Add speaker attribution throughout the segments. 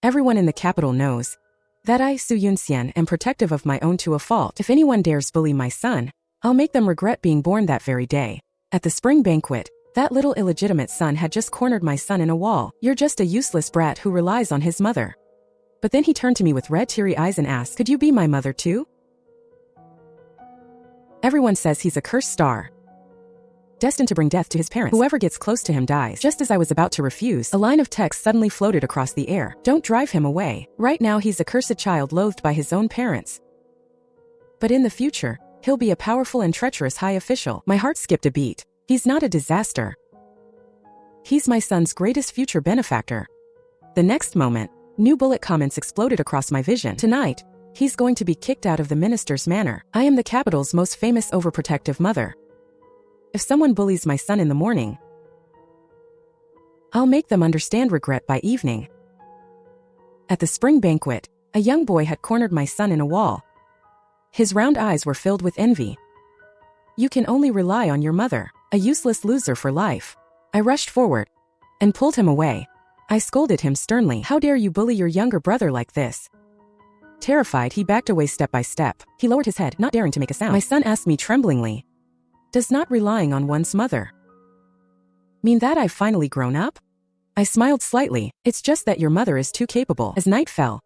Speaker 1: Everyone in the capital knows that I, Yun Xian, am protective of my own to a fault. If anyone dares bully my son, I'll make them regret being born that very day. At the spring banquet, that little illegitimate son had just cornered my son in a wall. You're just a useless brat who relies on his mother. But then he turned to me with red teary eyes and asked, could you be my mother too? Everyone says he's a cursed star, destined to bring death to his parents. Whoever gets close to him dies. Just as I was about to refuse, a line of text suddenly floated across the air. Don't drive him away. Right now he's a cursed child loathed by his own parents. But in the future, he'll be a powerful and treacherous high official. My heart skipped a beat. He's not a disaster. He's my son's greatest future benefactor. The next moment, new bullet comments exploded across my vision. Tonight, he's going to be kicked out of the minister's manor. I am the capital's most famous overprotective mother. If someone bullies my son in the morning, I'll make them understand regret by evening. At the spring banquet, a young boy had cornered my son in a wall. His round eyes were filled with envy. You can only rely on your mother, a useless loser for life. I rushed forward and pulled him away. I scolded him sternly. How dare you bully your younger brother like this? Terrified, he backed away step by step. He lowered his head, not daring to make a sound. My son asked me tremblingly, does not relying on one's mother mean that I've finally grown up? I smiled slightly. It's just that your mother is too capable. As night fell,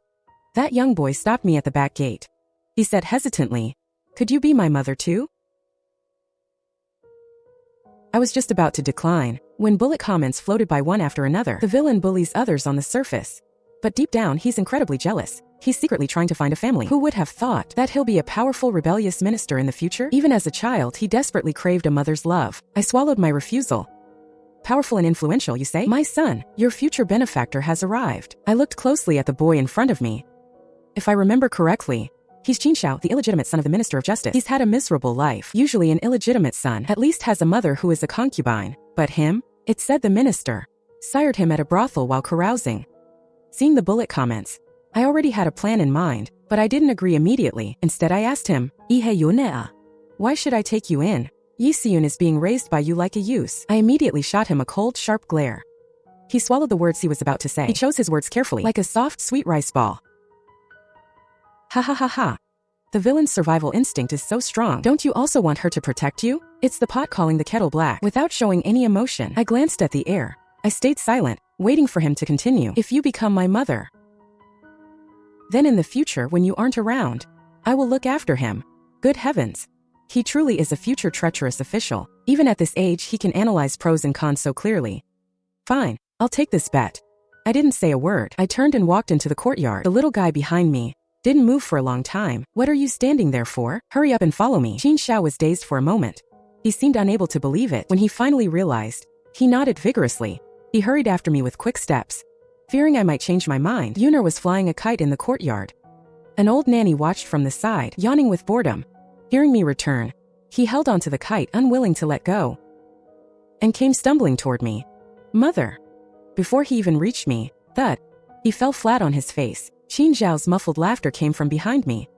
Speaker 1: that young boy stopped me at the back gate. He said hesitantly, could you be my mother too? I was just about to decline, when bullet comments floated by one after another. The villain bullies others on the surface, but deep down he's incredibly jealous. He's secretly trying to find a family. Who would have thought that he'll be a powerful, rebellious minister in the future? Even as a child, he desperately craved a mother's love. I swallowed my refusal. Powerful and influential, you say? My son, your future benefactor has arrived. I looked closely at the boy in front of me. If I remember correctly, he's Qin Xiao, the illegitimate son of the Minister of Justice. He's had a miserable life. Usually an illegitimate son at least has a mother who is a concubine. But him? It said the minister sired him at a brothel while carousing. Seeing the bullet comments, I already had a plan in mind, but I didn't agree immediately. Instead I asked him, why should I take you in? Yi Xiyun is being raised by you like a use. I immediately shot him a cold, sharp glare. He swallowed the words he was about to say. He chose his words carefully, like a soft, sweet rice ball. Ha ha ha ha. The villain's survival instinct is so strong. Don't you also want her to protect you? It's the pot calling the kettle black. Without showing any emotion, I glanced at the air. I stayed silent, waiting for him to continue. If you become my mother, then in the future when you aren't around, I will look after him. Good heavens. He truly is a future treacherous official. Even at this age he can analyze pros and cons so clearly. Fine, I'll take this bet. I didn't say a word. I turned and walked into the courtyard. The little guy behind me didn't move for a long time. What are you standing there for? Hurry up and follow me. Qin Xiao was dazed for a moment. He seemed unable to believe it. When he finally realized, he nodded vigorously. He hurried after me with quick steps. Fearing I might change my mind, Yun was flying a kite in the courtyard. An old nanny watched from the side, yawning with boredom. Hearing me return, he held onto the kite, unwilling to let go, and came stumbling toward me. Mother! Before he even reached me, thud, he fell flat on his face. Qin Xiao's muffled laughter came from behind me.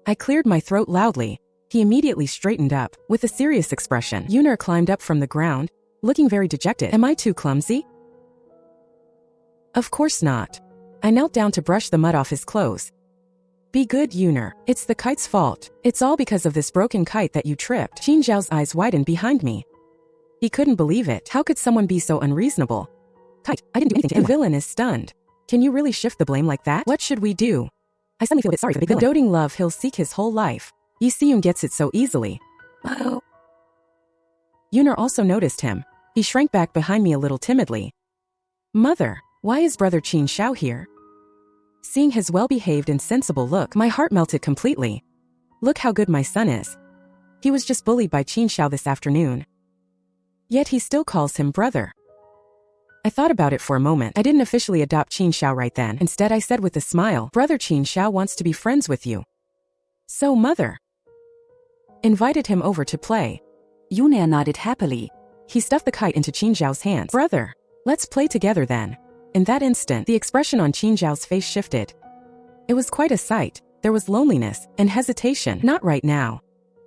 Speaker 1: I cleared my throat loudly. He immediately straightened up, with a serious expression. Yun climbed up from the ground, looking very dejected. Am I too clumsy? Of course not. I knelt down to brush the mud off his clothes. Be good, Yun. It's the kite's fault. It's all because of this broken kite that you tripped. Qin Xiao's eyes widened behind me. He couldn't believe it. How could someone be so unreasonable? Kite, I didn't do anything to anyone. The villain is stunned. Can you really shift the blame like that? What should we do? I suddenly feel a bit sorry for the big villain. The doting love he'll seek his whole life. Yi Xiyun gets it so easily. Oh. Yun also noticed him. He shrank back behind me a little timidly. Mother, why is brother Qin Xiao here? Seeing his well-behaved and sensible look, my heart melted completely. Look how good my son is. He was just bullied by Qin Xiao this afternoon. Yet he still calls him brother. I thought about it for a moment. I didn't officially adopt Qin Xiao right then. Instead I said with a smile, brother Qin Xiao wants to be friends with you. So mother invited him over to play. Yun nodded happily. He stuffed the kite into Qin Xiao's hands. Brother, let's play together then. In that instant, the expression on Qin Xiao's face shifted. It was quite a sight. There was loneliness and hesitation. Not right now.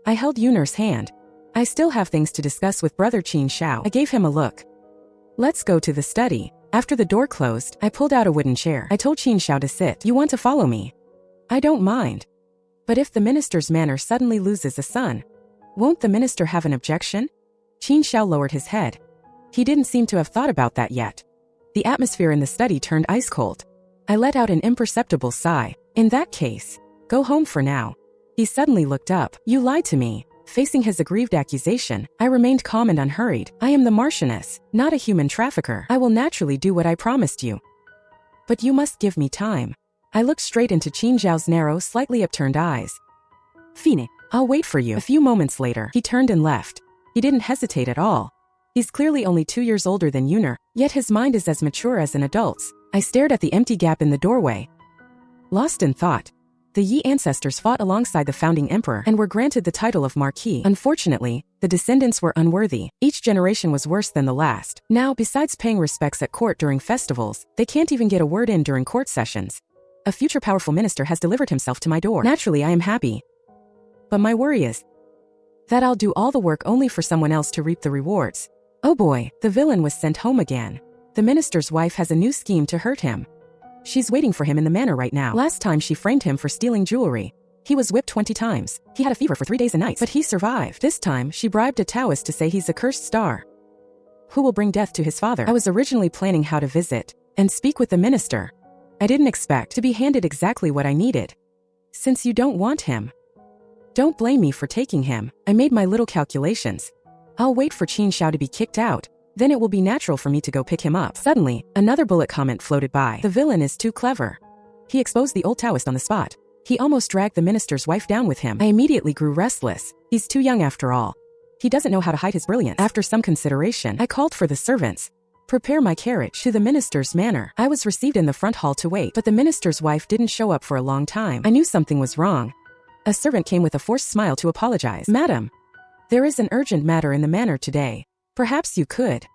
Speaker 1: I held Yun's hand. I still have things to discuss with brother Qin Xiao. I gave him a look. Let's go to the study. After the door closed, I pulled out a wooden chair. I told Qin Xiao to sit. You want to follow me? I don't mind. But if the minister's manor suddenly loses a son, won't the minister have an objection? Qin Xiao lowered his head. He didn't seem to have thought about that yet. The atmosphere in the study turned ice cold. I let out an imperceptible sigh. In that case, go home for now. He suddenly looked up. You lied to me. Facing his aggrieved accusation, I remained calm and unhurried. I am the Marchioness, not a human trafficker. I will naturally do what I promised you. But you must give me time. I looked straight into Qin Xiao's narrow, slightly upturned eyes. Fine, I'll wait for you. A few moments later, he turned and left. He didn't hesitate at all. He's clearly only 2 years older than Yuner, yet his mind is as mature as an adult's. I stared at the empty gap in the doorway. Lost in thought. The Yi ancestors fought alongside the founding emperor and were granted the title of Marquis. Unfortunately, the descendants were unworthy. Each generation was worse than the last. Now, besides paying respects at court during festivals, they can't even get a word in during court sessions. A future powerful minister has delivered himself to my door. Naturally, I am happy. But my worry is that I'll do all the work only for someone else to reap the rewards. Oh boy, the villain was sent home again. The minister's wife has a new scheme to hurt him. She's waiting for him in the manor right now. Last time she framed him for stealing jewelry. He was whipped 20 times. He had a fever for 3 days and nights, but he survived. This time, she bribed a Taoist to say he's a cursed star who will bring death to his father. I was originally planning how to visit and speak with the minister. I didn't expect to be handed exactly what I needed. Since you don't want him, don't blame me for taking him. I made my little calculations. I'll wait for Qin Xiao to be kicked out. Then it will be natural for me to go pick him up. Suddenly, another bullet comment floated by. The villain is too clever. He exposed the old Taoist on the spot. He almost dragged the minister's wife down with him. I immediately grew restless. He's too young after all. He doesn't know how to hide his brilliance. After some consideration, I called for the servants. Prepare my carriage to the minister's manor. I was received in the front hall to wait, but the minister's wife didn't show up for a long time. I knew something was wrong. A servant came with a forced smile to apologize. Madam, there is an urgent matter in the manor today. Perhaps you could.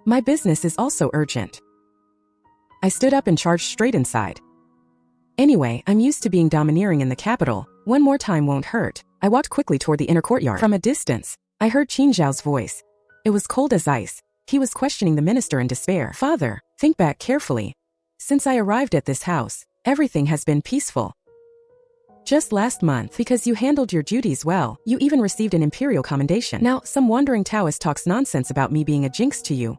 Speaker 1: My business is also urgent. I stood up and charged straight inside. Anyway, I'm used to being domineering in the capital. One more time won't hurt. I walked quickly toward the inner courtyard. From a distance, I heard Qin Xiao's voice. It was cold as ice. He was questioning the minister in despair. Father, think back carefully. Since I arrived at this house, everything has been peaceful. Just last month, because you handled your duties well, you even received an imperial commendation. Now, some wandering Taoist talks nonsense about me being a jinx to you,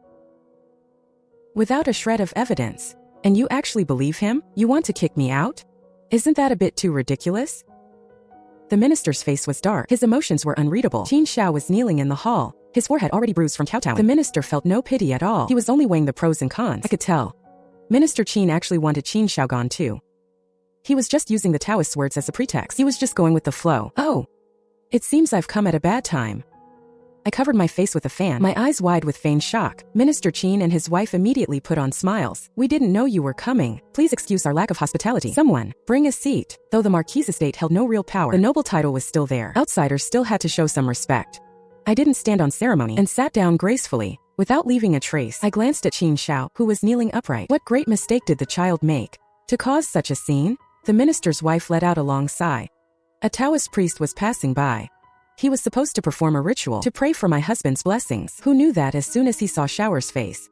Speaker 1: without a shred of evidence. And you actually believe him? You want to kick me out? Isn't that a bit too ridiculous? The minister's face was dark. His emotions were unreadable. Qin Xiao was kneeling in the hall, his forehead already bruised from kowtowing. The minister felt no pity at all. He was only weighing the pros and cons. I could tell. Minister Qin actually wanted Qin Xiao gone too. He was just using the Taoist's words as a pretext. He was just going with the flow. Oh, it seems I've come at a bad time. I covered my face with a fan, my eyes wide with feigned shock. Minister Qin and his wife immediately put on smiles. We didn't know you were coming. Please excuse our lack of hospitality. Someone, bring a seat. Though the Marquis' estate held no real power, the noble title was still there. Outsiders still had to show some respect. I didn't stand on ceremony and sat down gracefully. Without leaving a trace, I glanced at Qin Xiao, who was kneeling upright. What great mistake did the child make to cause such a scene? The minister's wife let out a long sigh. A Taoist priest was passing by. He was supposed to perform a ritual to pray for my husband's blessings. Who knew that as soon as he saw Xiao's face,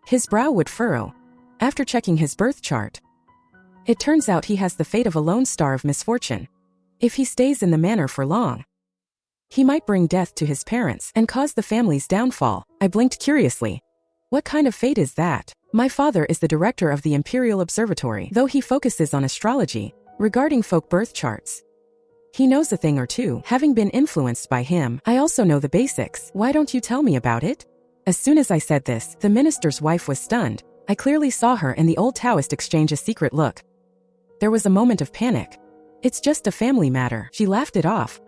Speaker 1: his brow would furrow? After checking his birth chart, it turns out he has the fate of a lone star of misfortune. If he stays in the manor for long, he might bring death to his parents and cause the family's downfall. I blinked curiously. What kind of fate is that? My father is the director of the Imperial Observatory, though he focuses on astrology regarding folk birth charts. He knows a thing or two. Having been influenced by him, I also know the basics. Why don't you tell me about it? As soon as I said this, the minister's wife was stunned. I clearly saw her and the old Taoist exchange a secret look. There was a moment of panic. It's just a family matter. She laughed it off,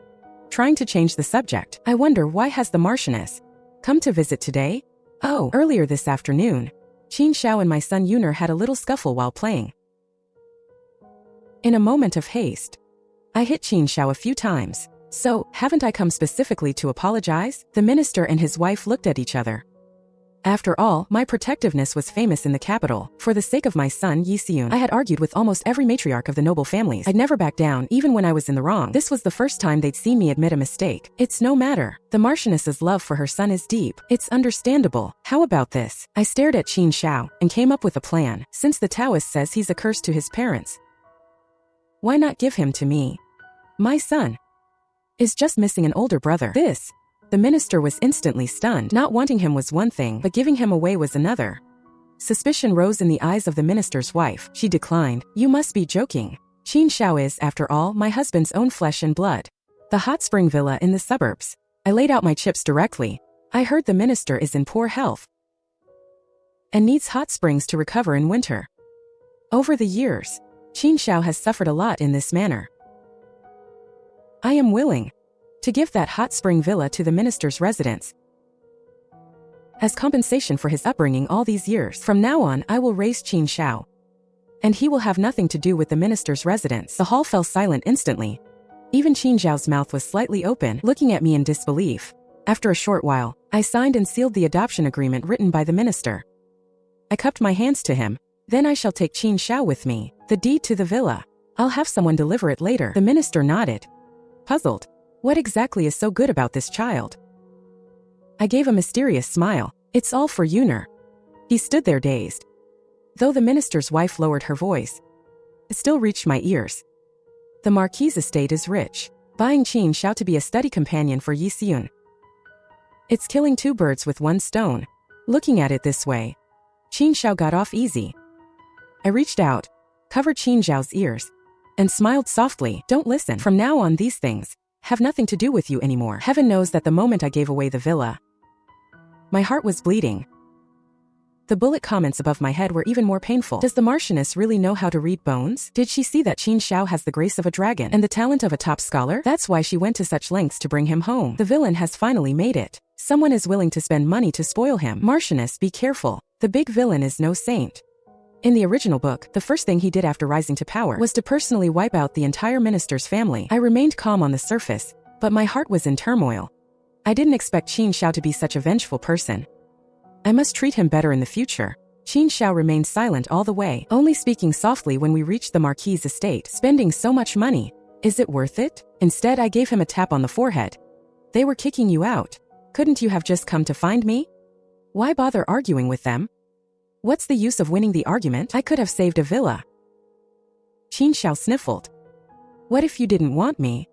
Speaker 1: trying to change the subject. I wonder, why has the Marchioness come to visit today? Oh, earlier this afternoon, Qin Xiao and my son Yuner had a little scuffle while playing. In a moment of haste, I hit Qin Xiao a few times. So, haven't I come specifically to apologize? The minister and his wife looked at each other. After all, my protectiveness was famous in the capital. For the sake of my son Yun Xian, I had argued with almost every matriarch of the noble families. I'd never back down, even when I was in the wrong. This was the first time they'd seen me admit a mistake. It's no matter. The Marchioness's love for her son is deep. It's understandable. How about this? I stared at Qin Xiao and came up with a plan. Since the Taoist says he's a curse to his parents, why not give him to me? My son is just missing an older brother. The minister was instantly stunned. Not wanting him was one thing, but giving him away was another. Suspicion rose in the eyes of the minister's wife. She declined. You must be joking. Qin Xiao is, after all, my husband's own flesh and blood. The hot spring villa in the suburbs. I laid out my chips directly. I heard the minister is in poor health and needs hot springs to recover in winter. Over the years, Qin Xiao has suffered a lot in this manner. I am willing to give that hot spring villa to the minister's residence as compensation for his upbringing all these years. From now on, I will raise Qin Xiao, and he will have nothing to do with the minister's residence. The hall fell silent instantly. Even Qin Xiao's mouth was slightly open, looking at me in disbelief. After a short while, I signed and sealed the adoption agreement written by the minister. I cupped my hands to him. Then I shall take Qin Xiao with me. The deed to the villa. I'll have someone deliver it later. The minister nodded, puzzled. What exactly is so good about this child? I gave a mysterious smile. It's all for Yun'er. He stood there dazed. Though the minister's wife lowered her voice, it still reached my ears. The Marquis' estate is rich. Buying Qin Xiao to be a study companion for Yun Xian. It's killing two birds with one stone. Looking at it this way, Qin Xiao got off easy. I reached out, covered Qin Xiao's ears, and smiled softly. Don't listen. From now on, these things have nothing to do with you anymore. Heaven knows that the moment I gave away the villa, my heart was bleeding. The bullet comments above my head were even more painful. Does the Marchioness really know how to read bones? Did she see that Qin Xiao has the grace of a dragon and the talent of a top scholar? That's why she went to such lengths to bring him home. The villain has finally made it. Someone is willing to spend money to spoil him. Marchioness, be careful. The big villain is no saint. In the original book, the first thing he did after rising to power was to personally wipe out the entire minister's family. I remained calm on the surface, but my heart was in turmoil. I didn't expect Qin Xiao to be such a vengeful person. I must treat him better in the future. Qin Xiao remained silent all the way, only speaking softly when we reached the Marquis' estate. Spending so much money, is it worth it? Instead, I gave him a tap on the forehead. They were kicking you out. Couldn't you have just come to find me? Why bother arguing with them? What's the use of winning the argument? I could have saved a villa. Qin Xiao sniffled. What if you didn't want me?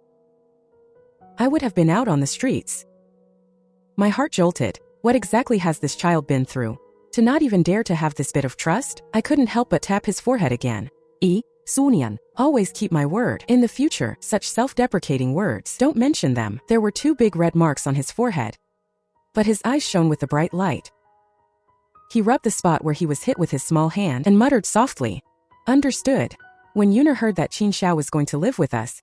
Speaker 1: I would have been out on the streets. My heart jolted. What exactly has this child been through? To not even dare to have this bit of trust? I couldn't help but tap his forehead again. Sunian, always keep my word. In the future, such self-deprecating words, don't mention them. There were 2 big red marks on his forehead, but his eyes shone with a bright light. He rubbed the spot where he was hit with his small hand and muttered softly, Understood. When Yun'er heard that Qin Xiao was going to live with us,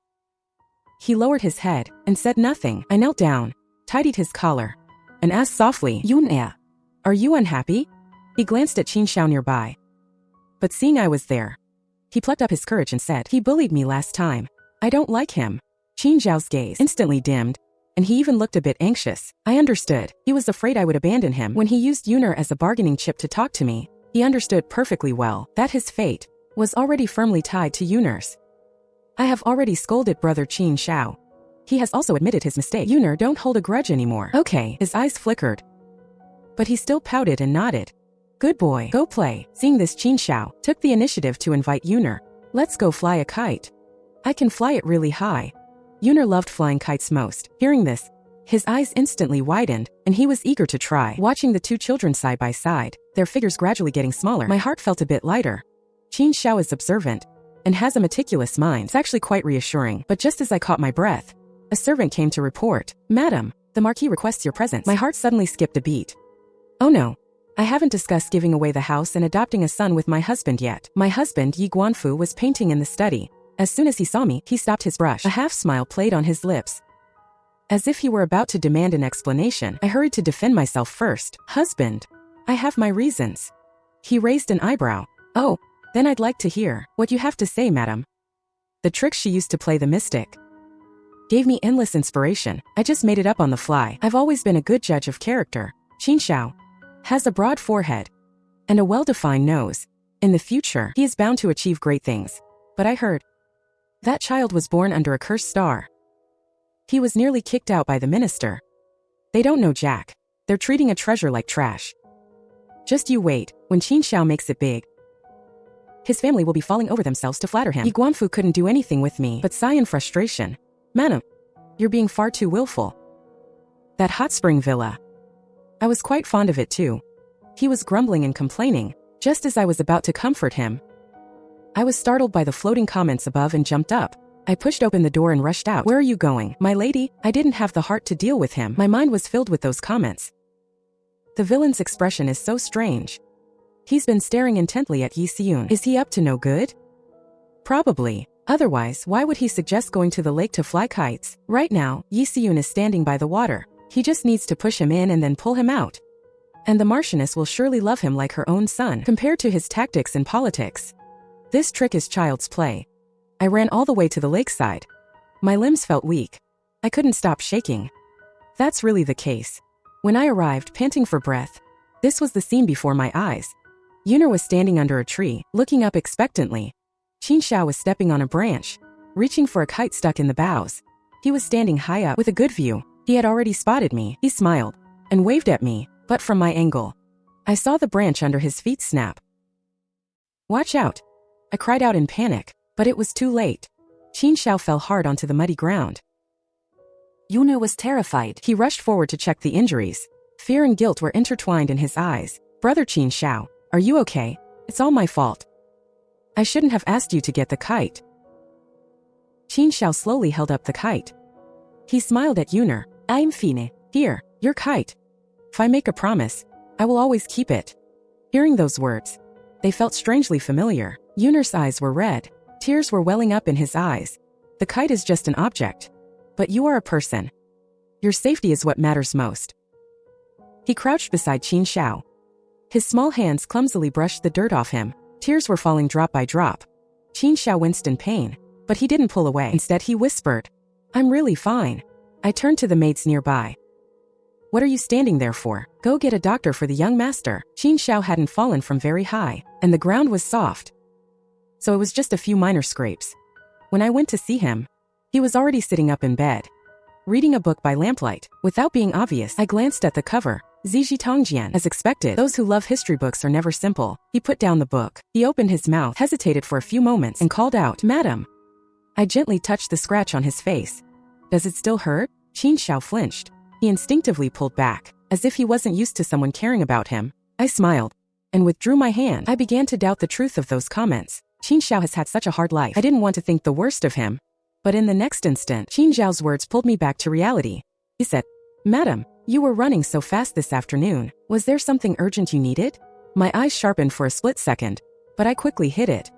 Speaker 1: he lowered his head and said nothing. I knelt down, tidied his collar, and asked softly, Yun'er, are you unhappy? He glanced at Qin Xiao nearby, but seeing I was there, he plucked up his courage and said, He bullied me last time. I don't like him. Qin Xiao's gaze instantly dimmed, and he even looked a bit anxious. I understood. He was afraid I would abandon him. When he used Yun'er as a bargaining chip to talk to me, he understood perfectly well that his fate was already firmly tied to Yun'er's. I have already scolded brother Qin Xiao. He has also admitted his mistake. Yun'er, don't hold a grudge anymore. Okay. His eyes flickered, but he still pouted and nodded. Good boy. Go play. Seeing this, Qin Xiao took the initiative to invite Yun'er. Let's go fly a kite. I can fly it really high. Yun'er loved flying kites most. Hearing this, his eyes instantly widened, and he was eager to try. Watching the 2 children side by side, their figures gradually getting smaller, my heart felt a bit lighter. Qin Xiao is observant and has a meticulous mind. It's actually quite reassuring. But just as I caught my breath, a servant came to report, Madam, the Marquis requests your presence. My heart suddenly skipped a beat. Oh no. I haven't discussed giving away the house and adopting a son with my husband yet. My husband, Yi Guanfu, was painting in the study. As soon as he saw me, he stopped his brush. A half-smile played on his lips, as if he were about to demand an explanation. I hurried to defend myself first. Husband, I have my reasons. He raised an eyebrow. Oh, then I'd like to hear what you have to say, madam. The tricks she used to play the mystic gave me endless inspiration. I just made it up on the fly. I've always been a good judge of character. Qin Xiao, has a broad forehead and a well-defined nose. In the future, he is bound to achieve great things. But I heard that child was born under a cursed star. He was nearly kicked out by the minister. They don't know Jack. They're treating a treasure like trash. Just you wait, when Qin Xiao makes it big, his family will be falling over themselves to flatter him. Yi Guanfu couldn't do anything with me but sigh in frustration. Madam, you're being far too willful. That hot spring villa. I was quite fond of it too. He was grumbling and complaining, just as I was about to comfort him. I was startled by the floating comments above and jumped up. I pushed open the door and rushed out. Where are you going, my lady? I didn't have the heart to deal with him. My mind was filled with those comments. The villain's expression is so strange. He's been staring intently at Yi Xian. Is he up to no good? Probably. Otherwise, why would he suggest going to the lake to fly kites? Right now, Yi Xian is standing by the water. He just needs to push him in and then pull him out. And the Marchioness will surely love him like her own son, compared to his tactics in politics. This trick is child's play. I ran all the way to the lakeside. My limbs felt weak. I couldn't stop shaking. That's really the case. When I arrived, panting for breath, this was the scene before my eyes. Yun'er was standing under a tree, looking up expectantly. Qin Xiao was stepping on a branch, reaching for a kite stuck in the boughs. He was standing high up with a good view. He had already spotted me. He smiled and waved at me, but from my angle, I saw the branch under his feet snap. Watch out! I cried out in panic, but it was too late. Qin Xiao fell hard onto the muddy ground. Yun'er was terrified. He rushed forward to check the injuries. Fear and guilt were intertwined in his eyes. Brother Qin Xiao, are you okay? It's all my fault. I shouldn't have asked you to get the kite. Qin Xiao slowly held up the kite. He smiled at Yun'er. I'm fine. Here, your kite. If I make a promise, I will always keep it. Hearing those words, they felt strangely familiar. Yun'er's eyes were red. Tears were welling up in his eyes. The kite is just an object. But you are a person. Your safety is what matters most. He crouched beside Qin Xiao. His small hands clumsily brushed the dirt off him. Tears were falling drop by drop. Qin Xiao winced in pain, but he didn't pull away. Instead, he whispered, I'm really fine. I turned to the maids nearby. What are you standing there for? Go get a doctor for the young master. Qin Xiao hadn't fallen from very high, and the ground was soft. So it was just a few minor scrapes. When I went to see him, he was already sitting up in bed, reading a book by lamplight. Without being obvious, I glanced at the cover. Ziji Tongjian. As expected, those who love history books are never simple. He put down the book. He opened his mouth, hesitated for a few moments, and called out, Madam. I gently touched the scratch on his face. Does it still hurt? Qin Xiao flinched. He instinctively pulled back, as if he wasn't used to someone caring about him. I smiled and withdrew my hand. I began to doubt the truth of those comments. Qin Xiao has had such a hard life. I didn't want to think the worst of him. But in the next instant, Qin Xiao's words pulled me back to reality. He said, Madam, you were running so fast this afternoon. Was there something urgent you needed? My eyes sharpened for a split second, but I quickly hid it.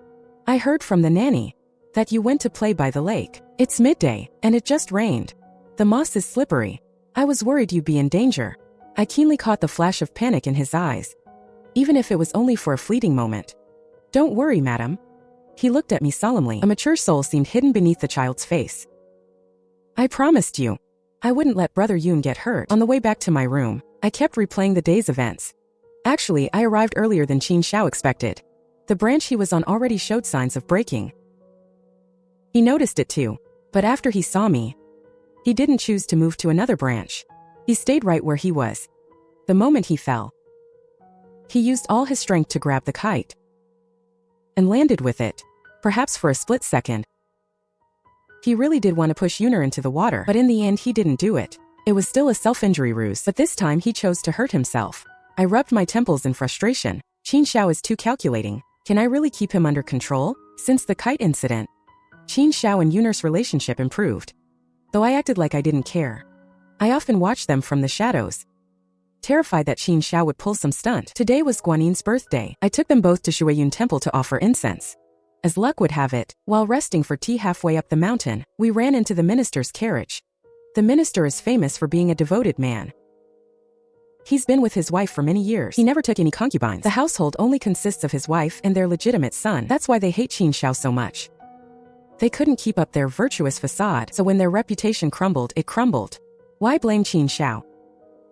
Speaker 1: I heard from the nanny that you went to play by the lake. It's midday, and it just rained. The moss is slippery. I was worried you'd be in danger. I keenly caught the flash of panic in his eyes, even if it was only for a fleeting moment. Don't worry, madam. He looked at me solemnly. A mature soul seemed hidden beneath the child's face. I promised you I wouldn't let Brother Yun get hurt. On the way back to my room, I kept replaying the day's events. Actually, I arrived earlier than Qin Xiao expected. The branch he was on already showed signs of breaking. He noticed it too, but after he saw me, he didn't choose to move to another branch. He stayed right where he was. The moment he fell, he used all his strength to grab the kite and landed with it, perhaps for a split second. He really did want to push Yun'er into the water, but in the end he didn't do it. It was still a self-injury ruse, but this time he chose to hurt himself. I rubbed my temples in frustration. Qin Xiao is too calculating. Can I really keep him under control? Since the kite incident, Qin Xiao and Yun'er's relationship improved. Though I acted like I didn't care, I often watched them from the shadows, terrified that Qin Xiao would pull some stunt. Today was Guanin's birthday. I took them both to Shuiyun Temple to offer incense. As luck would have it, while resting for tea halfway up the mountain, we ran into the minister's carriage. The minister is famous for being a devoted man. He's been with his wife for many years. He never took any concubines. The household only consists of his wife and their legitimate son. That's why they hate Qin Xiao so much. They couldn't keep up their virtuous facade, so when their reputation crumbled, it crumbled. Why blame Qin Xiao?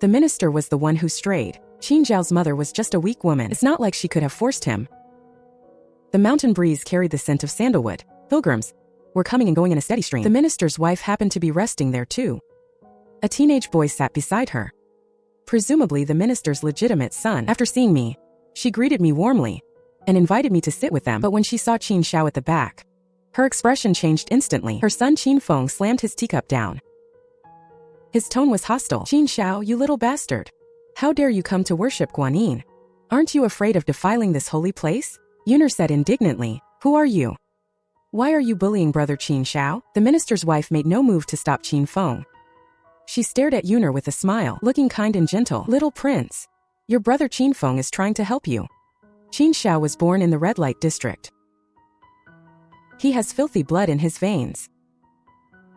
Speaker 1: The minister was the one who strayed. Qin Xiao's mother was just a weak woman. It's not like she could have forced him. The mountain breeze carried the scent of sandalwood. Pilgrims were coming and going in a steady stream. The minister's wife happened to be resting there too. A teenage boy sat beside her. Presumably the minister's legitimate son. After seeing me, she greeted me warmly and invited me to sit with them. But when she saw Qin Xiao at the back, her expression changed instantly. Her son Qin Feng slammed his teacup down. His tone was hostile. "Qin Xiao, you little bastard. How dare you come to worship Guanyin? Aren't you afraid of defiling this holy place?" Yun said indignantly. "Who are you? Why are you bullying brother Qin Xiao?" The minister's wife made no move to stop Qin Feng. She stared at Yun with a smile, looking kind and gentle. "Little prince, your brother Qin Feng is trying to help you." Qin Xiao was born in the red light district. He has filthy blood in his veins.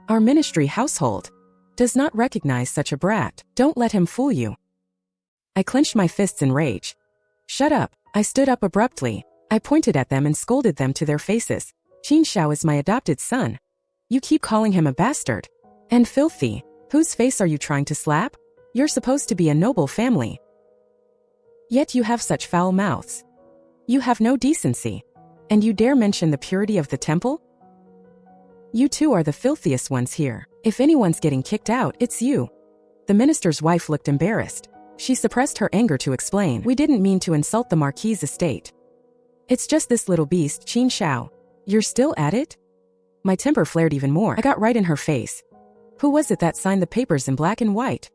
Speaker 1: Our ministry household does not recognize such a brat. Don't let him fool you. I clenched my fists in rage. "Shut up." I stood up abruptly. I pointed at them and scolded them to their faces. "Qin Xiao is my adopted son. You keep calling him a bastard. And filthy. Whose face are you trying to slap? You're supposed to be a noble family. Yet you have such foul mouths. You have no decency. And you dare mention the purity of the temple? You two are the filthiest ones here. If anyone's getting kicked out, it's you." The minister's wife looked embarrassed. She suppressed her anger to explain. "We didn't mean to insult the Marquis's estate. It's just this little beast, Qin Xiao. You're still at it?" My temper flared even more. I got right in her face. "Who was it that signed the papers in black and white?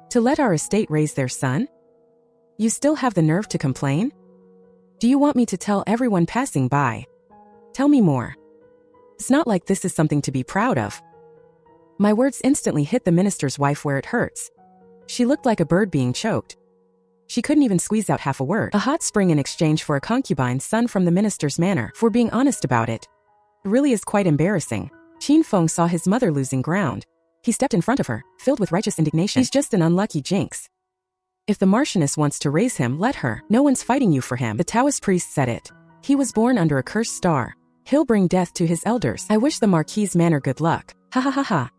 Speaker 1: To let our estate raise their son? You still have the nerve to complain? Do you want me to tell everyone passing by? Tell me more. It's not like this is something to be proud of." My words instantly hit the minister's wife where it hurts. She looked like a bird being choked. She couldn't even squeeze out half a word. A hot spring in exchange for a concubine's son from the minister's manor. For being honest about it, really is quite embarrassing. Qin Feng saw his mother losing ground. He stepped in front of her, filled with righteous indignation. "He's just an unlucky jinx. If the Marchioness wants to raise him, let her. No one's fighting you for him." The Taoist priest said it. "He was born under a cursed star. He'll bring death to his elders. I wish the Marquis's manor good luck. Ha ha ha ha.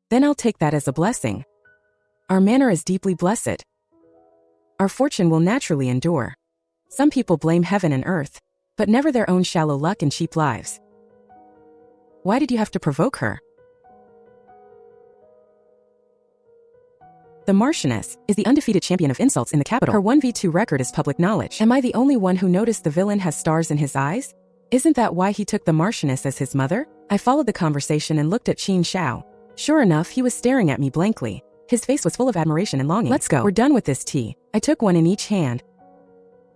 Speaker 1: Then I'll take that as a blessing. Our manor is deeply blessed. Our fortune will naturally endure. Some people blame heaven and earth, but never their own shallow luck and cheap lives." Why did you have to provoke her? The Marchioness is the undefeated champion of insults in the capital. Her 1v2 record is public knowledge. Am I the only one who noticed the villain has stars in his eyes? Isn't that why he took the Marchioness as his mother? I followed the conversation and looked at Qin Xiao. Sure enough, he was staring at me blankly. His face was full of admiration and longing. "Let's go. We're done with this tea." I took one in each hand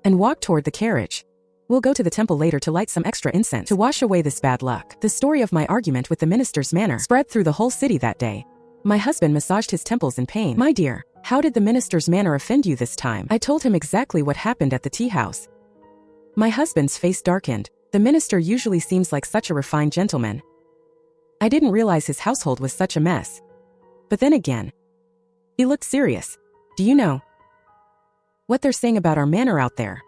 Speaker 1: and walked toward the carriage. "We'll go to the temple later to light some extra incense to wash away this bad luck." The story of my argument with the minister's manor spread through the whole city that day. My husband massaged his temples in pain. "My dear, how did the minister's manor offend you this time?" I told him exactly what happened at the tea house. My husband's face darkened. The minister usually seems like such a refined gentleman. I didn't realize his household was such a mess. But then again, he looked serious. "Do you know what they're saying about our manor out there?"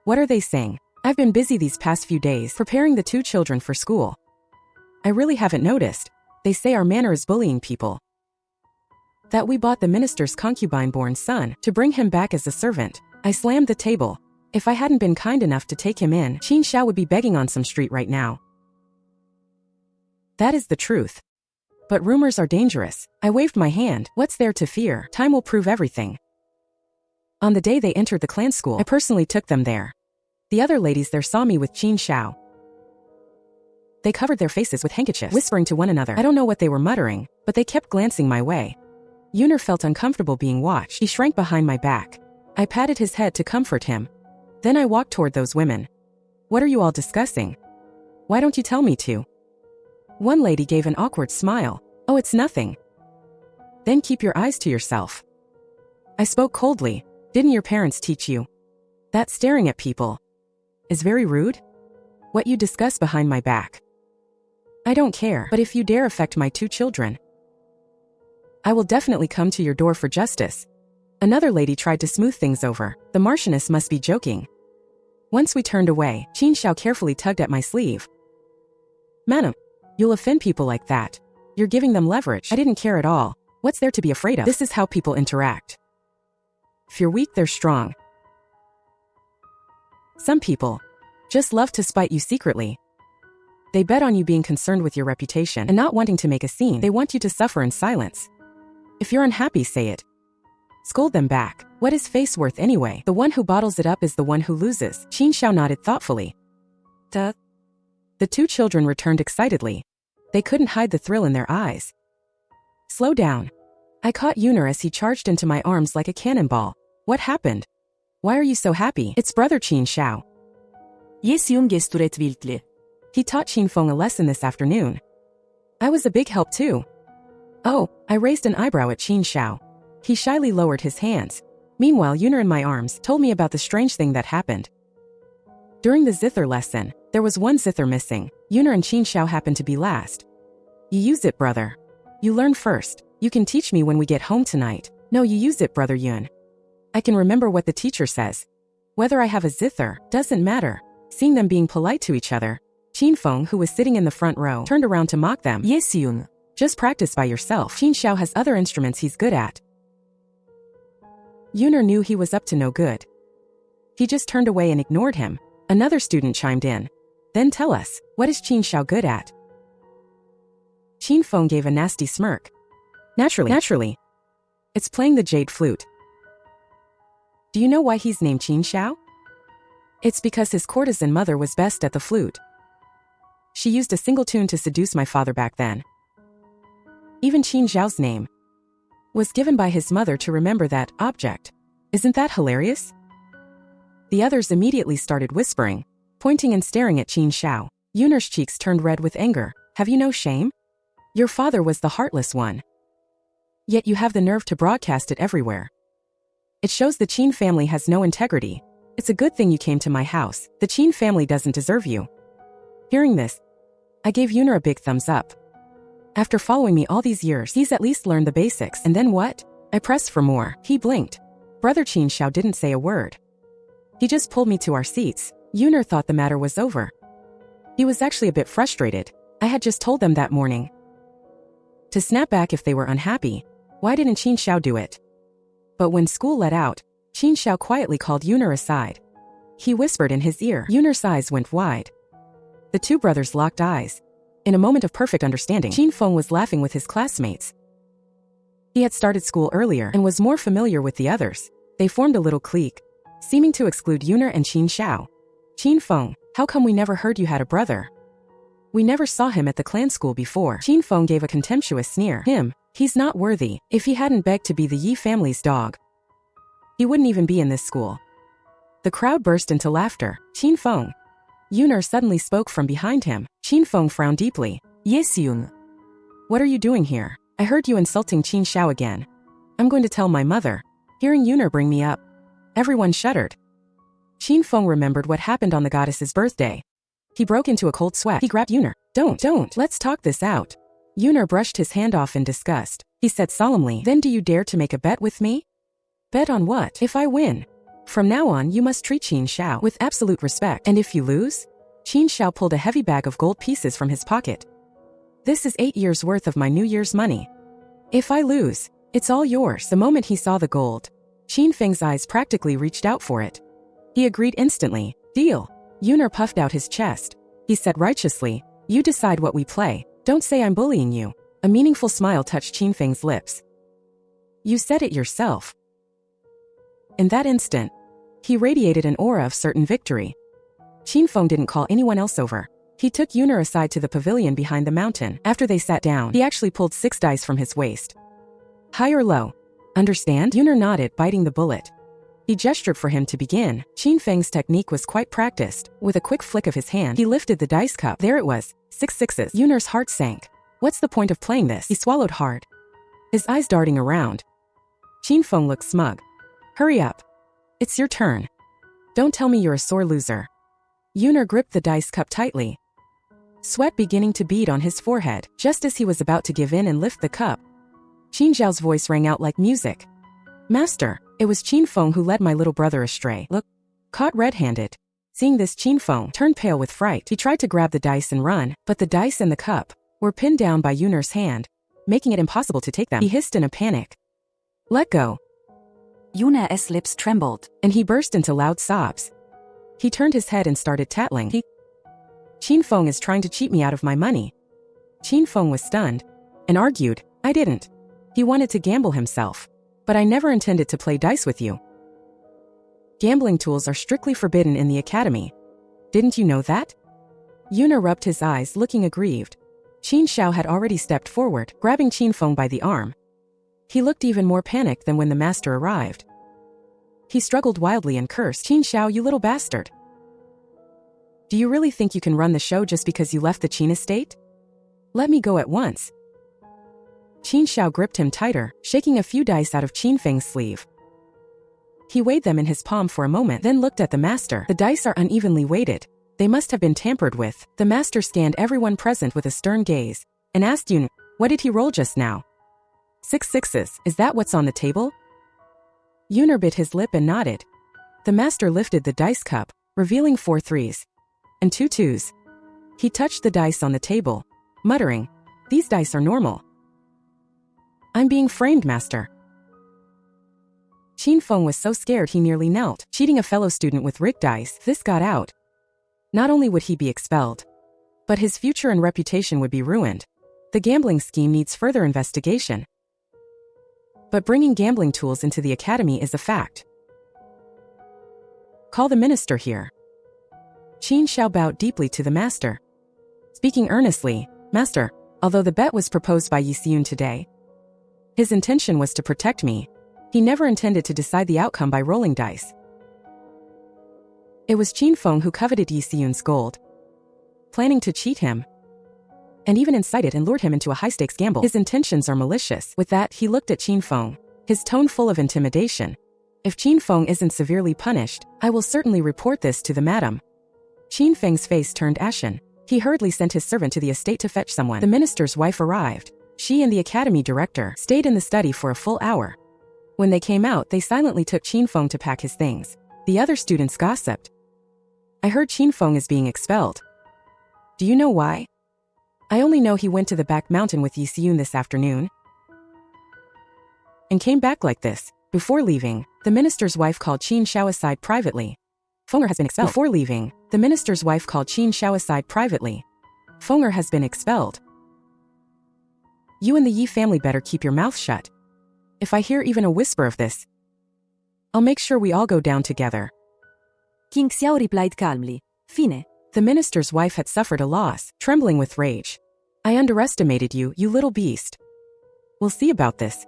Speaker 1: "What are they saying?" "I've been busy these past few days preparing the two children for school. I really haven't noticed. They say our manor is bullying people. That we bought the minister's concubine-born son to bring him back as a servant." I slammed the table. If I hadn't been kind enough to take him in, Qin Xiao would be begging on some street right now. That is the truth. But rumors are dangerous. I waved my hand. What's there to fear? Time will prove everything. On the day they entered the clan school, I personally took them there. The other ladies there saw me with Qin Xiao. They covered their faces with handkerchiefs, whispering to one another. I don't know what they were muttering, but they kept glancing my way. Yun felt uncomfortable being watched. He shrank behind my back. I patted his head to comfort him. Then I walked toward those women. "What are you all discussing? Why don't you tell me to?" One lady gave an awkward smile. "Oh, it's nothing." "Then keep your eyes to yourself." I spoke coldly. "Didn't your parents teach you that staring at people is very rude? What you discuss behind my back? I don't care, but if you dare affect my two children, I will definitely come to your door for justice." Another lady tried to smooth things over. The Marchioness must be joking. Once we turned away, Qin Xiao carefully tugged at my sleeve. "Madam, you'll offend people like that. You're giving them leverage." I didn't care at all. What's there to be afraid of? This is how people interact. If you're weak, they're strong. Some people just love to spite you secretly. They bet on you being concerned with your reputation and not wanting to make a scene. They want you to suffer in silence. If you're unhappy, say it. Scold them back. What is face worth anyway? The one who bottles it up is the one who loses. Qin Xiao nodded thoughtfully. Duh. The two children returned excitedly. They couldn't hide the thrill in their eyes. Slow down. I caught Yuner as he charged into my arms like a cannonball. What happened? Why are you so happy? It's brother Qin Xiao.
Speaker 2: Yun gesturet wildly.
Speaker 1: He taught Qin Feng a lesson this afternoon. I was a big help too. Oh, I raised an eyebrow at Qin Xiao. He shyly lowered his hands. Meanwhile, Yuner in my arms told me about the strange thing that happened. During the zither lesson, there was one zither missing. Yuner and Qin Xiao happened to be last. You use it, brother. You learn first. You can teach me when we get home tonight. No, you use it, brother Yun. I can remember what the teacher says. Whether I have a zither, doesn't matter. Seeing them being polite to each other, Qin Feng, who was sitting in the front row, turned around to mock them.
Speaker 2: Yes, Yun.
Speaker 1: Just practice by yourself. Qin Xiao has other instruments he's good at. Yuner knew he was up to no good. He just turned away and ignored him. Another student chimed in. Then tell us, what is Qin Xiao good at? Qin Feng gave a nasty smirk. Naturally. It's playing the jade flute. Do you know why he's named Qin Xiao? It's because his courtesan mother was best at the flute. She used a single tune to seduce my father back then. Even Qin Xiao's name was given by his mother to remember that object. Isn't that hilarious? The others immediately started whispering, pointing and staring at Qin Xiao. Yuner's cheeks turned red with anger. Have you no shame? Your father was the heartless one. Yet you have the nerve to broadcast it everywhere. It shows the Qin family has no integrity. It's a good thing you came to my house. The Qin family doesn't deserve you. Hearing this, I gave Yuner a big thumbs up. After following me all these years, he's at least learned the basics. And then what? I pressed for more. He blinked. Brother Qin Xiao didn't say a word. He just pulled me to our seats. Yuner thought the matter was over. He was actually a bit frustrated. I had just told them that morning to snap back if they were unhappy. Why didn't Qin Xiao do it? But when school let out, Qin Xiao quietly called Yuner aside. He whispered in his ear. Yuner's eyes went wide. The two brothers locked eyes. In a moment of perfect understanding, Qin Feng was laughing with his classmates. He had started school earlier and was more familiar with the others. They formed a little clique, seeming to exclude Yuner and Qin Xiao. Qin Feng, how come we never heard you had a brother? We never saw him at the clan school before. Qin Feng gave a contemptuous sneer. He's not worthy. If he hadn't begged to be the Yi family's dog, he wouldn't even be in this school. The crowd burst into laughter. Qin Feng. Yuner suddenly spoke from behind him. Qin Feng frowned deeply.
Speaker 2: Yes, Yun.
Speaker 1: What are you doing here? I heard you insulting Qin Xiao again. I'm going to tell my mother. Hearing Yuner bring me up, everyone shuddered. Qin Feng remembered what happened on the goddess's birthday. He broke into a cold sweat. He grabbed Yuner. Don't. Let's talk this out. Yuner brushed his hand off in disgust. He said solemnly, Then do you dare to make a bet with me? Bet on what? If I win. From now on, you must treat Qin Xiao with absolute respect. And if you lose? Qin Xiao pulled a heavy bag of gold pieces from his pocket. This is 8 years' worth of my New Year's money. If I lose, it's all yours. The moment he saw the gold, Qin Feng's eyes practically reached out for it. He agreed instantly. Deal. Yuner puffed out his chest. He said righteously, You decide what we play. Don't say I'm bullying you. A meaningful smile touched Qin Feng's lips. You said it yourself. In that instant, he radiated an aura of certain victory. Qin Feng didn't call anyone else over. He took Yuner aside to the pavilion behind the mountain. After they sat down, he actually pulled 6 dice from his waist. High or low? Understand? Yuner nodded, biting the bullet. He gestured for him to begin. Qin Feng's technique was quite practiced. With a quick flick of his hand, he lifted the dice cup. There it was, 6 sixes. Yuner's heart sank. What's the point of playing this? He swallowed hard, his eyes darting around. Qin Feng looked smug. Hurry up. It's your turn. Don't tell me you're a sore loser. Yuner gripped the dice cup tightly, sweat beginning to bead on his forehead. Just as he was about to give in and lift the cup, Qin Xiao's voice rang out like music. Master, it was Qin Feng who led my little brother astray. Look, caught red-handed. Seeing this, Qin Feng turned pale with fright. He tried to grab the dice and run, but the dice and the cup were pinned down by Yuner's hand. making it impossible to take them. He hissed in a panic. Let go.
Speaker 2: Yun's lips trembled,
Speaker 1: And he burst into loud sobs. He turned his head and started tattling. Qin Feng is trying to cheat me out of my money. Qin Feng was stunned and argued, I didn't. He wanted to gamble himself. But I never intended to play dice with you. Gambling tools are strictly forbidden in the academy. Didn't you know that? Yun rubbed his eyes, looking aggrieved. Qin Xiao had already stepped forward, grabbing Qin Feng by the arm. He looked even more panicked than when the master arrived. He struggled wildly and cursed, Qin Xiao, you little bastard. Do you really think you can run the show just because you left the Qin estate? Let me go at once. Qin Xiao gripped him tighter, shaking a few dice out of Qin Feng's sleeve. He weighed them in his palm for a moment, then looked at the master. The dice are unevenly weighted. They must have been tampered with. The master scanned everyone present with a stern gaze and asked Yun, what did he roll just now? 6 sixes. Is that what's on the table? Yun bit his lip and nodded. The master lifted the dice cup, revealing 4 threes and 2 twos. He touched the dice on the table, muttering, these dice are normal. I'm being framed, master. Qin Feng was so scared he nearly knelt. Cheating a fellow student with rigged dice, this got out. Not only would he be expelled, but his future and reputation would be ruined. The gambling scheme needs further investigation. But bringing gambling tools into the academy is a fact. Call the minister here. Qin Xiao bowed deeply to the master. Speaking earnestly, Master, although the bet was proposed by Yun today, his intention was to protect me. He never intended to decide the outcome by rolling dice. It was Qin Feng who coveted Yun's gold, planning to cheat him, and even incited and lured him into a high-stakes gamble. His intentions are malicious. With that, he looked at Qin Feng, his tone full of intimidation. If Qin Feng isn't severely punished, I will certainly report this to the madam. Qin Feng's face turned ashen. He hurriedly sent his servant to the estate to fetch someone. The minister's wife arrived. She and the academy director stayed in the study for a full hour. When they came out, they silently took Qin Feng to pack his things. The other students gossiped. I heard Qin Feng is being expelled. Do you know why? I only know he went to the back mountain with Yun this afternoon and came back like this. Before leaving, the minister's wife called Qin Xiao aside privately. Fenger has been expelled. Before leaving, the minister's wife called Qin Xiao aside privately. Fenger has been expelled. You and the Yi family better keep your mouth shut. If I hear even a whisper of this, I'll make sure we all go down together.
Speaker 2: Qin Xiao replied calmly, Fine.
Speaker 1: The minister's wife had suffered a loss, trembling with rage. I underestimated you, you little beast. We'll see about this.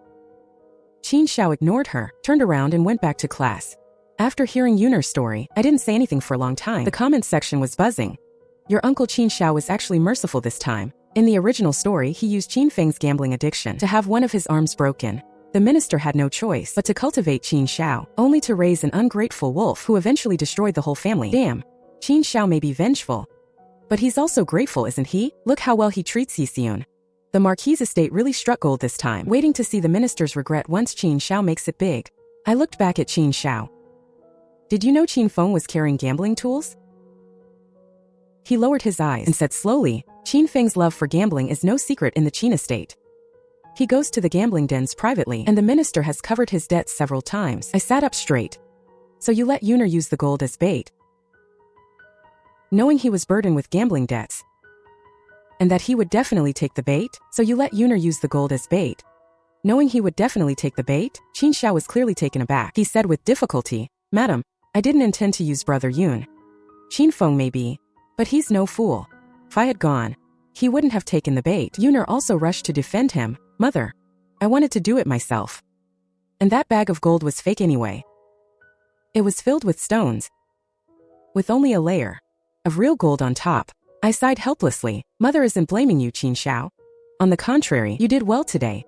Speaker 1: Qin Xiao ignored her, turned around and went back to class. After hearing Yun's story, I didn't say anything for a long time. The comments section was buzzing. Your uncle Qin Xiao was actually merciful this time. In the original story, he used Qin Feng's gambling addiction to have one of his arms broken. The minister had no choice but to cultivate Qin Xiao, only to raise an ungrateful wolf who eventually destroyed the whole family. Damn, Qin Xiao may be vengeful, but he's also grateful, isn't he? Look how well he treats Yun. The Marquis estate really struck gold this time, waiting to see the minister's regret once Qin Xiao makes it big. I looked back at Qin Xiao. Did you know Qin Feng was carrying gambling tools? He lowered his eyes and said slowly, Qin Feng's love for gambling is no secret in the Qin estate. He goes to the gambling dens privately, and the minister has covered his debts several times. I sat up straight. So you let Yun use the gold as bait, knowing he was burdened with gambling debts, and that he would definitely take the bait? So you let Yun use the gold as bait, knowing he would definitely take the bait? Qin Xiao was clearly taken aback. He said with difficulty, Madam, I didn't intend to use brother Yun. Qin Feng may be, but he's no fool. If I had gone, he wouldn't have taken the bait. Yun also rushed to defend him. Mother, I wanted to do it myself. And that bag of gold was fake anyway. It was filled with stones, with only a layer of real gold on top. I sighed helplessly. Mother isn't blaming you, Qin Xiao. On the contrary, you did well today.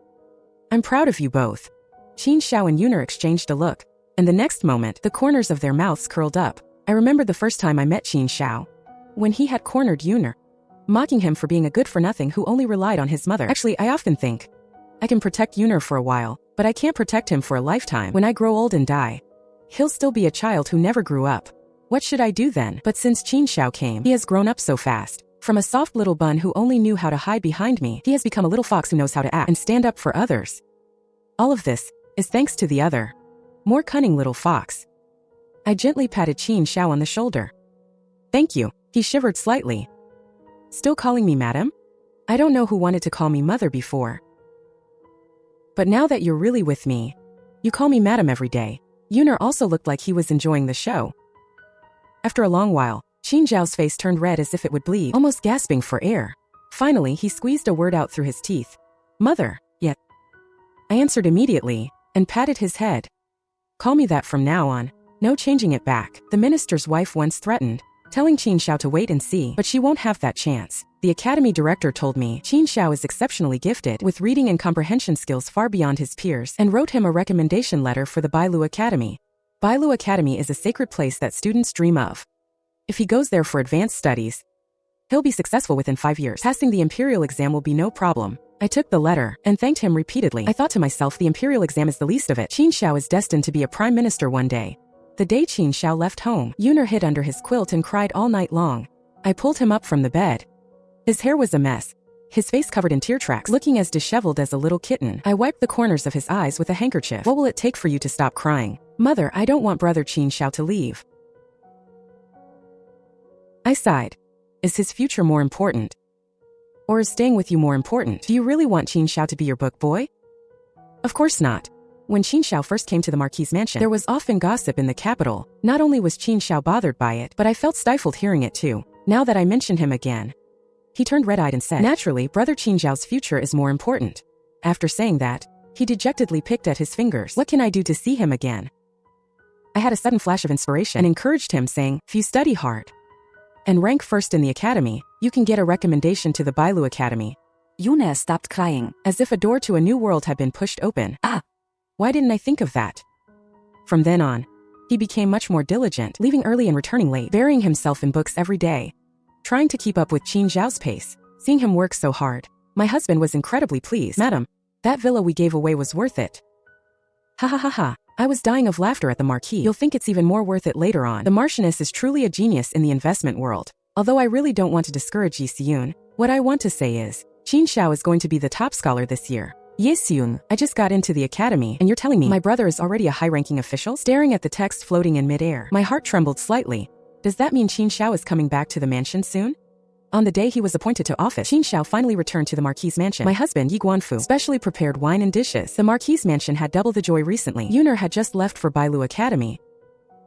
Speaker 1: I'm proud of you both. Qin Xiao and Yun exchanged a look, and the next moment, the corners of their mouths curled up. I remembered the first time I met Qin Xiao, when he had cornered Yun, mocking him for being a good-for-nothing who only relied on his mother. Actually, I often think, I can protect Yun for a while, but I can't protect him for a lifetime. When I grow old and die, he'll still be a child who never grew up. What should I do then? But since Qin Xiao came, he has grown up so fast. From a soft little bun who only knew how to hide behind me, he has become a little fox who knows how to act and stand up for others. All of this is thanks to the other, more cunning little fox. I gently patted Qin Xiao on the shoulder. Thank you. He shivered slightly. Still calling me madam? I don't know who wanted to call me mother before. But now that you're really with me, you call me madam every day. Yun also looked like he was enjoying the show. After a long while, Qin Xiao's face turned red as if it would bleed, almost gasping for air. Finally, he squeezed a word out through his teeth. Mother, yet. I answered immediately and patted his head. Call me that from now on. No changing it back. The minister's wife once threatened, telling Qin Xiao to wait and see, but she won't have that chance. The academy director told me Qin Xiao is exceptionally gifted with reading and comprehension skills far beyond his peers and wrote him a recommendation letter for the Bailu Academy. Bailu Academy is a sacred place that students dream of. If he goes there for advanced studies, he'll be successful within 5 years. Passing the imperial exam will be no problem. I took the letter and thanked him repeatedly. I thought to myself, the imperial exam is the least of it. Qin Xiao is destined to be a prime minister one day. The day Qin Xiao left home, Yun hid under his quilt and cried all night long. I pulled him up from the bed. His hair was a mess, his face covered in tear tracks, looking as disheveled as a little kitten. I wiped the corners of his eyes with a handkerchief. What will it take for you to stop crying? Mother, I don't want brother Qin Xiao to leave. I sighed. Is his future more important? Or is staying with you more important? Do you really want Qin Xiao to be your book boy? Of course not. When Qin Xiao first came to the Marquis' mansion, there was often gossip in the capital. Not only was Qin Xiao bothered by it, but I felt stifled hearing it too. Now that I mentioned him again, he turned red-eyed and said, naturally, brother Qin Xiao's future is more important. After saying that, he dejectedly picked at his fingers. What can I do to see him again? I had a sudden flash of inspiration and encouraged him, saying, if you study hard and rank first in the academy, you can get a recommendation to the Bailu Academy.
Speaker 2: Yun stopped crying.
Speaker 1: As if a door to a new world had been pushed open. Why didn't I think of that? From then on, he became much more diligent, leaving early and returning late, burying himself in books every day, trying to keep up with Qin Xiao's pace. Seeing him work so hard, my husband was incredibly pleased. Madam, that villa we gave away was worth it. Ha ha ha ha. I was dying of laughter at the Marquis. You'll think it's even more worth it later on. The Marchioness is truly a genius in the investment world. Although I really don't want to discourage Yi Xiyun, what I want to say is, Qin Xiao is going to be the top scholar this year. Yi Xiyun, I just got into the academy, and you're telling me my brother is already a high-ranking official? Staring at the text floating in midair, my heart trembled slightly. Does that mean Qin Xiao is coming back to the mansion soon? On the day he was appointed to office, Qin Xiao finally returned to the Marquis' mansion. My husband, Yi Guanfu, specially prepared wine and dishes. The Marquis' mansion had double the joy recently. Yun had just left for Bailu Academy,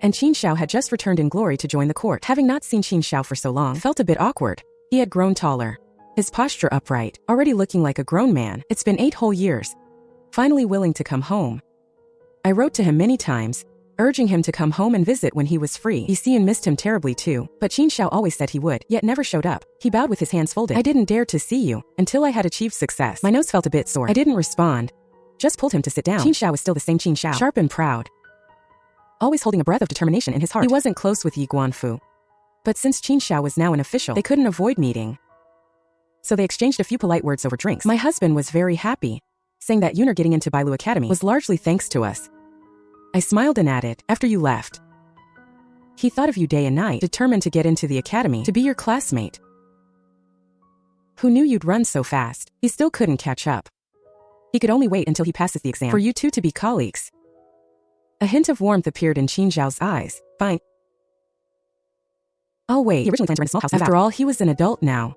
Speaker 1: and Qin Xiao had just returned in glory to join the court. Having not seen Qin Xiao for so long, felt a bit awkward. He had grown taller, his posture upright, already looking like a grown man. It's been 8 whole years. Finally willing to come home. I wrote to him many times, urging him to come home and visit when he was free. Yi Xiyun missed him terribly too, but Qin Xiao always said he would, yet never showed up. He bowed with his hands folded. I didn't dare to see you until I had achieved success. My nose felt a bit sore. I didn't respond, just pulled him to sit down. Qin Xiao was still the same Qin Xiao, sharp and proud, always holding a breath of determination in his heart. He wasn't close with Yi Guanfu, but since Qin Xiao was now an official, they couldn't avoid meeting. So they exchanged a few polite words over drinks. My husband was very happy, saying that Yun getting into Bailu Academy was largely thanks to us. I smiled and added, after you left, he thought of you day and night, determined to get into the academy, to be your classmate. Who knew you'd run so fast? He still couldn't catch up. He could only wait until he passes the exam for you two to be colleagues. A hint of warmth appeared in Qin Xiao's eyes. Fine. I'll wait. He originally planned to rent a small house. After all, he was an adult now.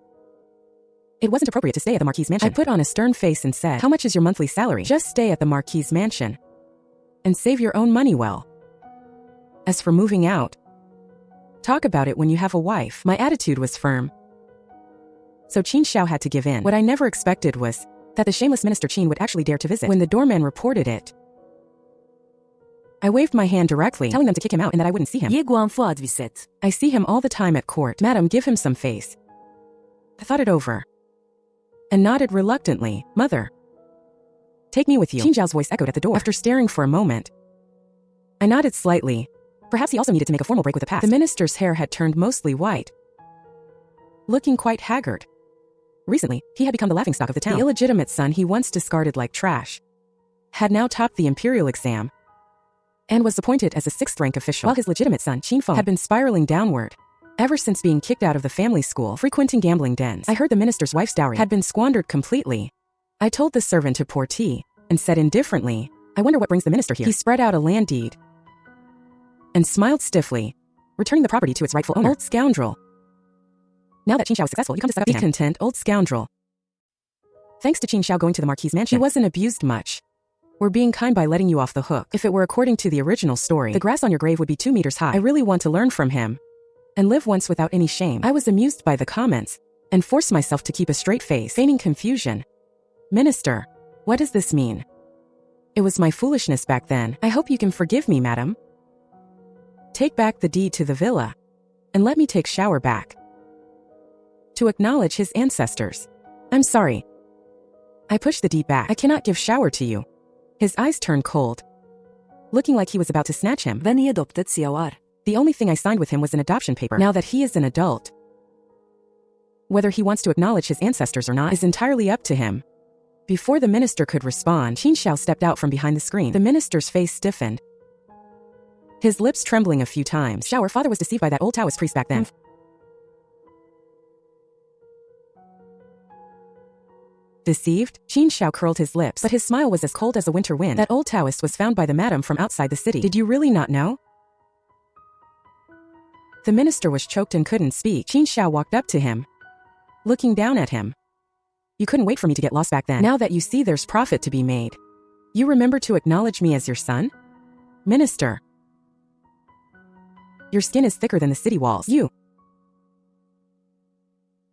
Speaker 1: It wasn't appropriate to stay at the Marquis' mansion. I put on a stern face and said, how much is your monthly salary? Just stay at the Marquis' mansion and save your own money well. As for moving out, talk about it when you have a wife. My attitude was firm. So Qin Xiao had to give in. What I never expected was that the shameless Minister Qin would actually dare to visit. When the doorman reported it, I waved my hand directly, telling them to kick him out and that I wouldn't see him.
Speaker 2: Yi Guanfu adviset.
Speaker 1: I see him all the time at court. Madam, give him some face. I thought it over and nodded reluctantly. Mother, take me with you. Qin Xiao's voice echoed at the door. After staring for a moment, I nodded slightly. Perhaps he also needed to make a formal break with the past. The minister's hair had turned mostly white, looking quite haggard. Recently, he had become the laughingstock of the town. The illegitimate son he once discarded like trash had now topped the imperial exam and was appointed as a 6th-rank official, while his legitimate son, Qin Feng, had been spiraling downward Ever since being kicked out of the family school, frequenting gambling dens, I heard the minister's wife's dowry had been squandered completely. I told the servant to pour tea, and said indifferently, I wonder what brings the minister here. He spread out a land deed and smiled stiffly, returning the property to its rightful owner. Old scoundrel. Now that Qin Xiao is successful, you come to set up to him. Be content, old scoundrel. Thanks to Qin Xiao going to the Marquis's mansion, he wasn't abused much. We're being kind by letting you off the hook. If it were according to the original story, the grass on your grave would be 2 meters high. I really want to learn from him and live once without any shame. I was amused by the comments and forced myself to keep a straight face, feigning confusion. Minister, what does this mean? It was my foolishness back then. I hope you can forgive me, madam. Take back the deed to the villa and let me take Xiao back to acknowledge his ancestors. I'm sorry. I pushed the deed back. I cannot give Xiao to you. His eyes turned cold, looking like he was about to snatch him.
Speaker 2: Then he adopted Xiao.
Speaker 1: The only thing I signed with him was an adoption paper. Now that he is an adult, whether he wants to acknowledge his ancestors or not is entirely up to him. Before the minister could respond, Qin Xiao stepped out from behind the screen. The minister's face stiffened, his lips trembling a few times. Xiao, her father was deceived by that old Taoist priest back then. Deceived? Qin Xiao curled his lips, but his smile was as cold as a winter wind. That old Taoist was found by the madam from outside the city. Did you really not know? The minister was choked and couldn't speak. Qin Xiao walked up to him, looking down at him. You couldn't wait for me to get lost back then. Now that you see there's profit to be made, you remember to acknowledge me as your son? Minister, your skin is thicker than the city walls. You.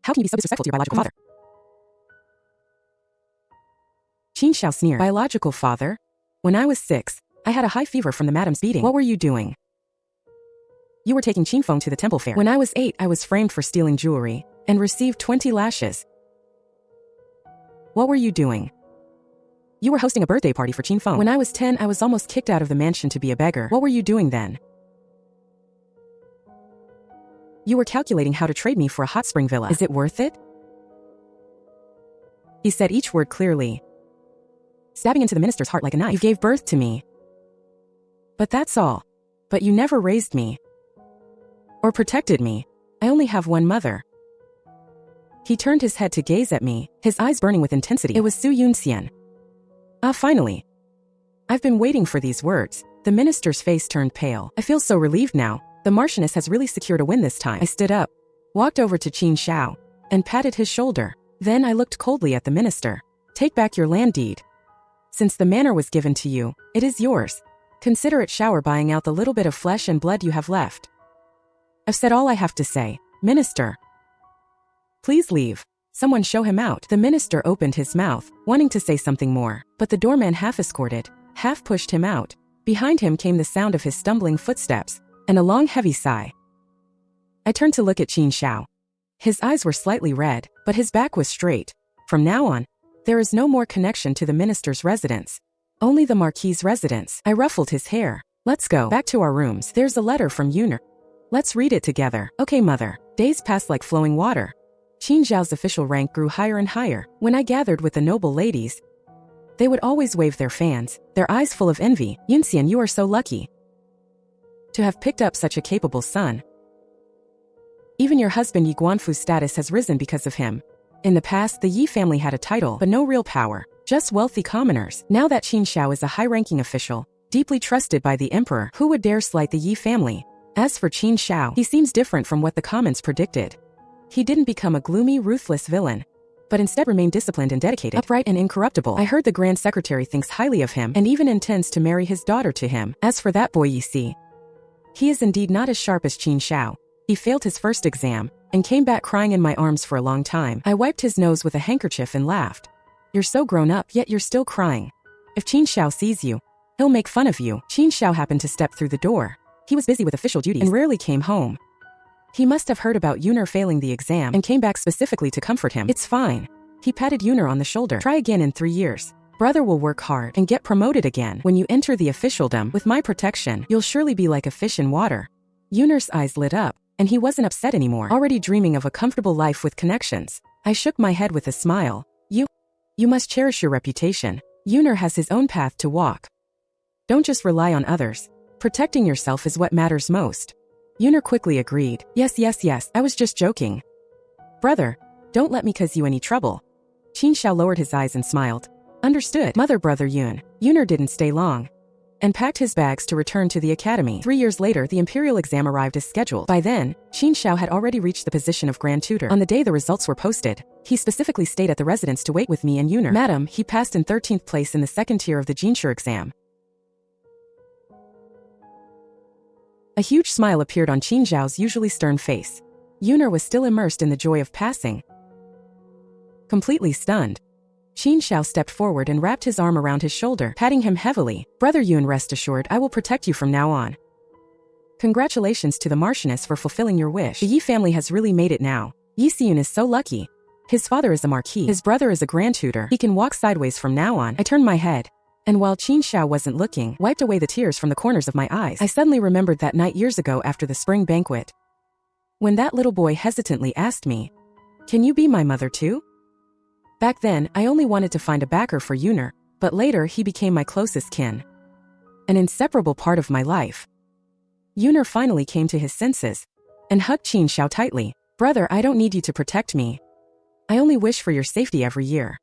Speaker 1: How can you be so disrespectful to your biological father? Qin Xiao sneered. Biological father? When I was 6, I had a high fever from the madam's beating. What were you doing? You were taking Qinfeng to the temple fair. When I was 8, I was framed for stealing jewelry and received 20 lashes. What were you doing? You were hosting a birthday party for Qinfeng. When I was 10, I was almost kicked out of the mansion to be a beggar. What were you doing then? You were calculating how to trade me for a hot spring villa. Is it worth it? He said each word clearly, stabbing into the minister's heart like a knife. You gave birth to me. But that's all. But you never raised me or protected me. I only have one mother. He turned his head to gaze at me, his eyes burning with intensity. It was Yun Xian. Ah, finally. I've been waiting for these words. The minister's face turned pale. I feel so relieved now. The Marchioness has really secured a win this time. I stood up, walked over to Qin Xiao, and patted his shoulder. Then I looked coldly at the minister. Take back your land deed. Since the manor was given to you, it is yours. Consider it Xiao buying out the little bit of flesh and blood you have left. I've said all I have to say. Minister, please leave. Someone show him out. The minister opened his mouth, wanting to say something more, but the doorman half escorted, half pushed him out. Behind him came the sound of his stumbling footsteps, and a long heavy sigh. I turned to look at Qin Xiao. His eyes were slightly red, but his back was straight. From now on, there is no more connection to the minister's residence. Only the Marquis's residence. I ruffled his hair. Let's go back to our rooms. There's a letter from Yun. Let's read it together. Okay, mother. Days passed like flowing water. Qin Xiao's official rank grew higher and higher. When I gathered with the noble ladies, they would always wave their fans, their eyes full of envy. Yun Xian, you are so lucky to have picked up such a capable son. Even your husband Yi Guanfu's status has risen because of him. In the past, the Yi family had a title, but no real power, just wealthy commoners. Now that Qin Xiao is a high-ranking official, deeply trusted by the emperor, who would dare slight the Yi family? As for Qin Xiao, he seems different from what the comments predicted. He didn't become a gloomy, ruthless villain, but instead remained disciplined and dedicated, upright and incorruptible. I heard the Grand Secretary thinks highly of him and even intends to marry his daughter to him. As for that boy you see, he is indeed not as sharp as Qin Xiao. He failed his first exam and came back crying in my arms for a long time. I wiped his nose with a handkerchief and laughed. You're so grown up, yet you're still crying. If Qin Xiao sees you, he'll make fun of you. Qin Xiao happened to step through the door. He was busy with official duties and rarely came home. He must have heard about Yun failing the exam and came back specifically to comfort him. It's fine. He patted Yun on the shoulder. Try again in 3 years. Brother will work hard and get promoted again. When you enter the officialdom, with my protection, you'll surely be like a fish in water. Yun's eyes lit up, and he wasn't upset anymore, already dreaming of a comfortable life with connections. I shook my head with a smile. You must cherish your reputation. Yun has his own path to walk. Don't just rely on others. Protecting yourself is what matters most. Yuner quickly agreed. Yes, I was just joking. Brother, don't let me cause you any trouble. Qin Xiao lowered his eyes and smiled. Understood, mother brother Yun. Yuner didn't stay long and packed his bags to return to the academy. 3 years later, the imperial exam arrived as scheduled. By then, Qin Xiao had already reached the position of grand tutor. On the day the results were posted, he specifically stayed at the residence to wait with me and Yuner. Madam, he passed in 13th place in the second tier of the Jinshu exam. A huge smile appeared on Qin Xiao's usually stern face. Yuner was still immersed in the joy of passing. Completely stunned, Qin Xiao stepped forward and wrapped his arm around his shoulder, patting him heavily. Brother Yun, rest assured, I will protect you from now on. Congratulations to the Marchioness for fulfilling your wish. The Yi family has really made it now. Yi Xiyun is so lucky. His father is a marquis. His brother is a grand tutor. He can walk sideways from now on. I turned my head, and while Qin Xiao wasn't looking, wiped away the tears from the corners of my eyes. I suddenly remembered that night years ago after the spring banquet, when that little boy hesitantly asked me, "Can you be my mother too?" Back then, I only wanted to find a backer for Yuner, but later he became my closest kin, an inseparable part of my life. Yuner finally came to his senses and hugged Qin Xiao tightly. Brother, I don't need you to protect me. I only wish for your safety every year.